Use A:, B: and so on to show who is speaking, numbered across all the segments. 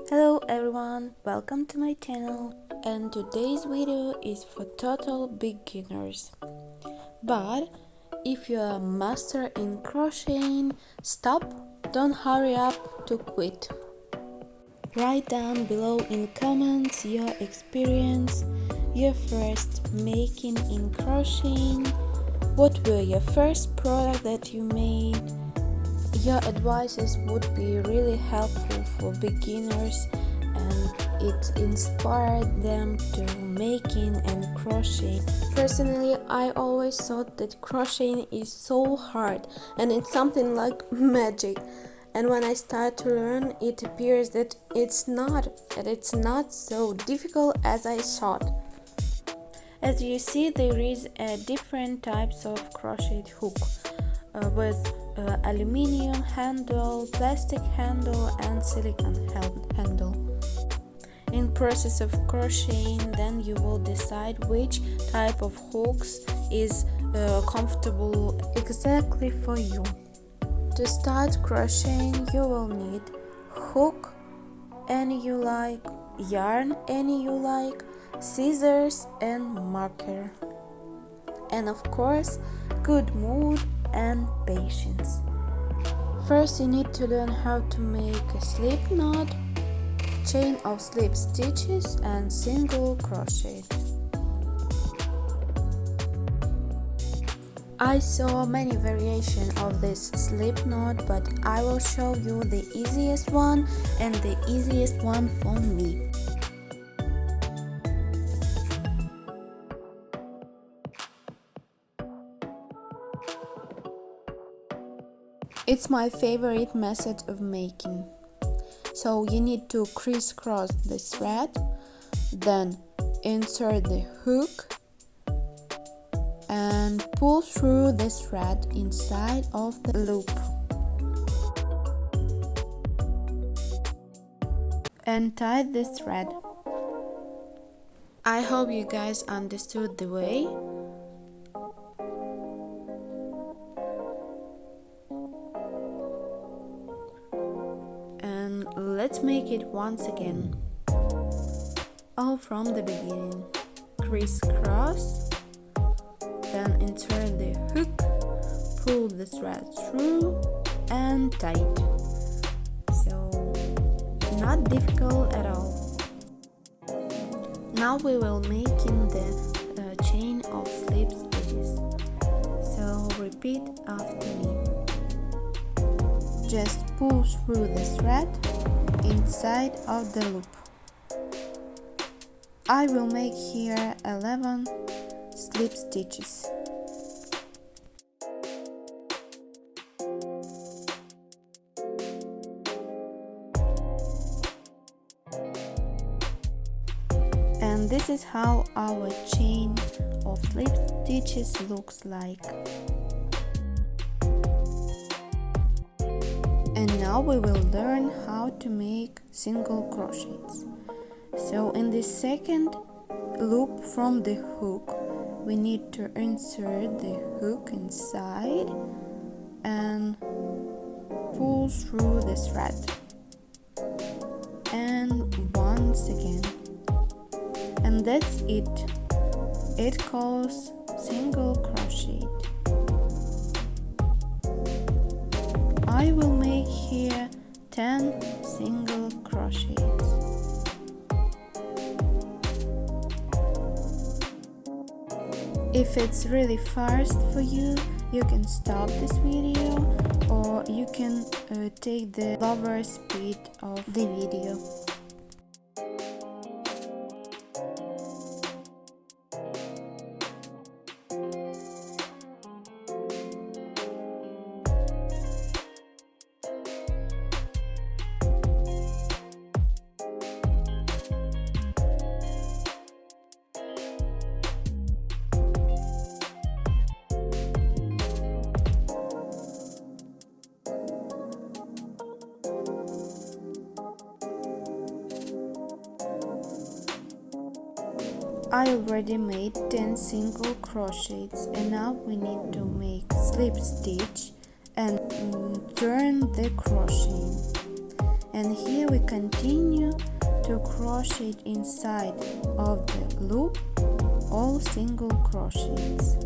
A: Hello everyone, welcome to my channel, and today's video is for total beginners. But if you are a master in crocheting, stop, don't hurry up to quit. Write down below in comments your experience, your first making in crocheting, what were your first product that you made. Your advices would be really helpful for beginners and it inspired them to making and crochet. Personally, I always thought that crocheting is so hard and it's something like magic. And when I start to learn, it appears that it's not so difficult as I thought. As you see, there is different types of crochet hook with aluminium handle, plastic handle and silicone handle. In process of crocheting, then you will decide which type of hooks is comfortable exactly for you. To start crocheting, you will need hook any you like, yarn any you like, scissors and marker, and of course good mood and patience. First you need to learn how to make a slip knot, chain of slip stitches and single crochet. I saw many variations of this slip knot, but I will show you the easiest one and the easiest one for me. It's my favorite method of making. So you need to crisscross the thread, then insert the hook and pull through the thread inside of the loop. And tie the thread. I hope you guys understood the way. And let's make it once again. All from the beginning. Crisscross, then insert the hook, pull the thread through and tie it. So not difficult at all. Now we will make in the chain of slip stitches. So repeat after me. Just pull through the thread inside of the loop. I will make here 11 slip stitches. And this is how our chain of slip stitches looks like. And now we will learn how to make single crochets. So in the second loop from the hook, we need to insert the hook inside and pull through the thread. And once again. And that's it. It calls single crochet. I will make here 10 single crochets. If it's really fast for you, you can stop this video or you can take the lower speed of the video. I already made 10 single crochets and now we need to make slip stitch and turn the crochet. And here we continue to crochet inside of the loop all single crochets.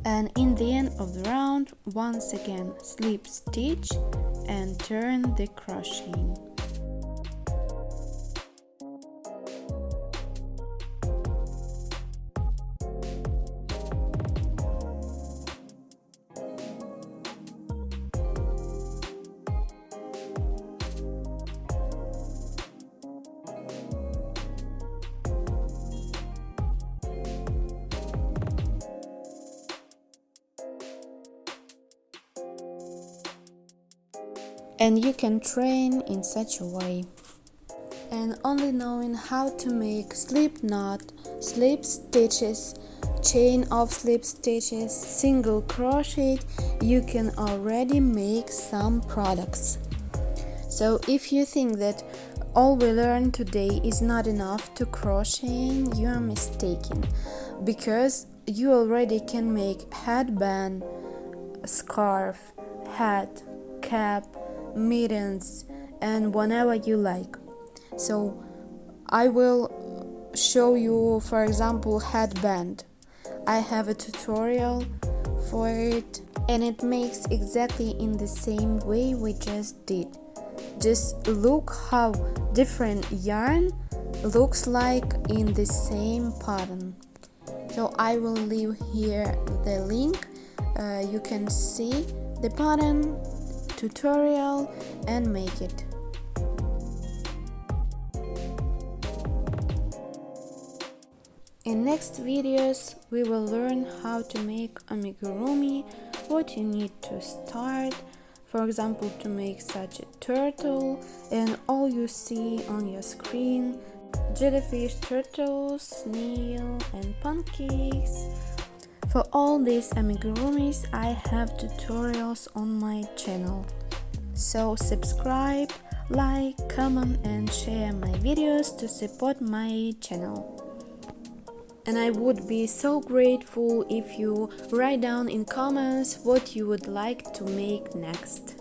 A: And in the end of the round, once again slip stitch and turn the crocheting. And you can train in such a way. And only knowing how to make slip knot, slip stitches, chain of slip stitches, single crochet, you can already make some products. So if you think that all we learned today is not enough to crochet, you are mistaken, because you already can make headband, scarf, hat, cap, mittens, and whatever you like. So I will show you, for example, headband. I have a tutorial for it, and it makes exactly in the same way we just did. Just look how different yarn looks like in the same pattern. So I will leave here the link. You can see the pattern, tutorial, and make it. In next videos we will learn how to make amigurumi, what you need to start, for example to make such a turtle, and all you see on your screen: jellyfish, turtles, snail, and pancakes. For all these amigurumis I have tutorials on my channel. So subscribe, like, comment and share my videos to support my channel. And I would be so grateful if you write down in comments what you would like to make next.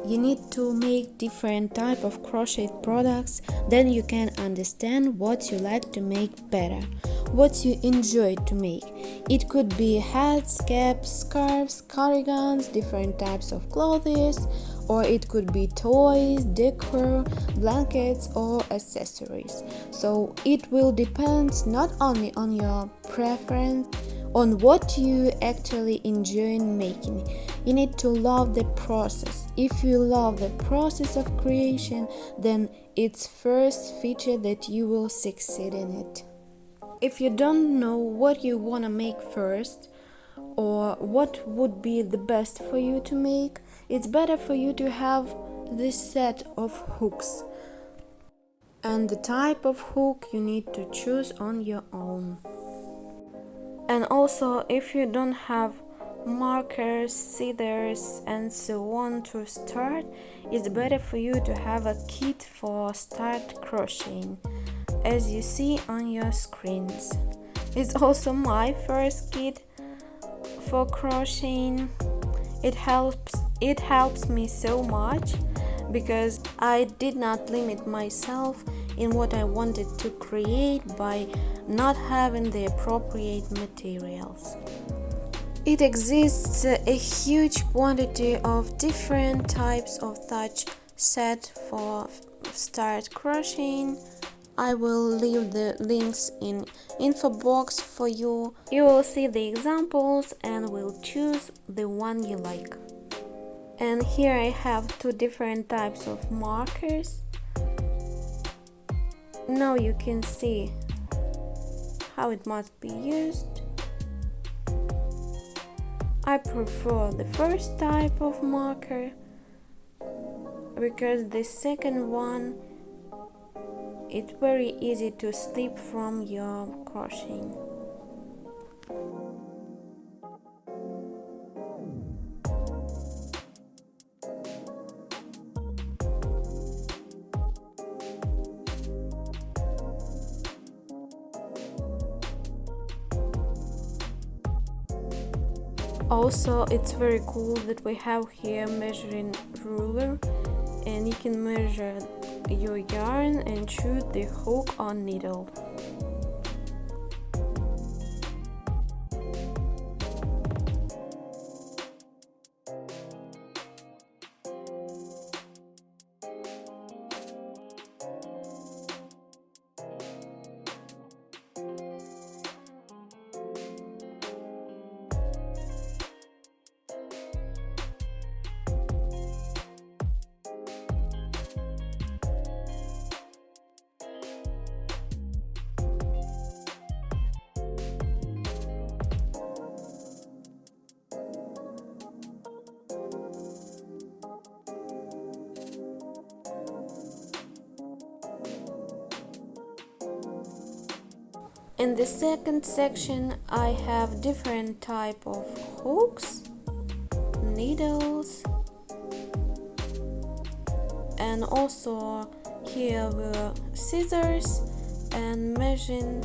A: You need to make different type of crochet products, then you can understand what you like to make better, what you enjoy to make. It could be hats, caps, scarves, cardigans, different types of clothes, or it could be toys, decor, blankets, or accessories. So it will depend not only on your preference, on what you actually enjoy making. You need to love the process. If you love the process of creation, then it's first feature that you will succeed in it. If you don't know what you want to make first, or what would be the best for you to make, it's better for you to have this set of hooks. And the type of hook you need to choose on your own. And also, if you don't have markers, scissors, and so on to start, it's better for you to have a kit for start crocheting, as you see on your screens. It's also my first kit for crocheting. It helps me so much because I did not limit myself in what I wanted to create by not having the appropriate materials. It exists a huge quantity of different types of touch set for start crocheting. I will leave the links in info box for you. You will see the examples and will choose the one you like. And here I have two different types of markers. Now you can see how it must be used. I prefer the first type of marker because the second one, it's very easy to slip from your crocheting. Also, it's very cool that we have here measuring ruler, and you can measure your yarn and choose the hook or needle. In the second section, I have different type of hooks, needles, and also here were scissors and measuring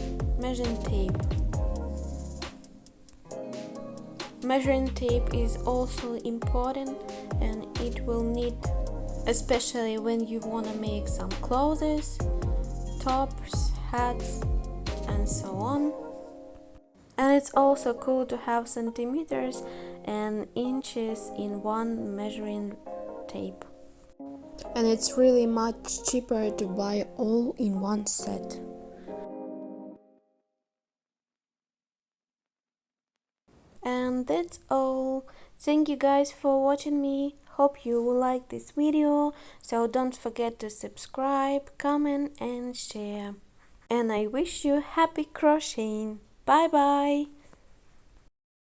A: tape. Measuring tape is also important, and it will need, especially when you want to make some clothes, tops, hats, and so on. And it's also cool to have centimeters and inches in one measuring tape. And it's really much cheaper to buy all in one set. And that's all. Thank you guys for watching me. Hope you will like this video. So don't forget to subscribe, comment and share. And I wish you happy crocheting. Bye bye.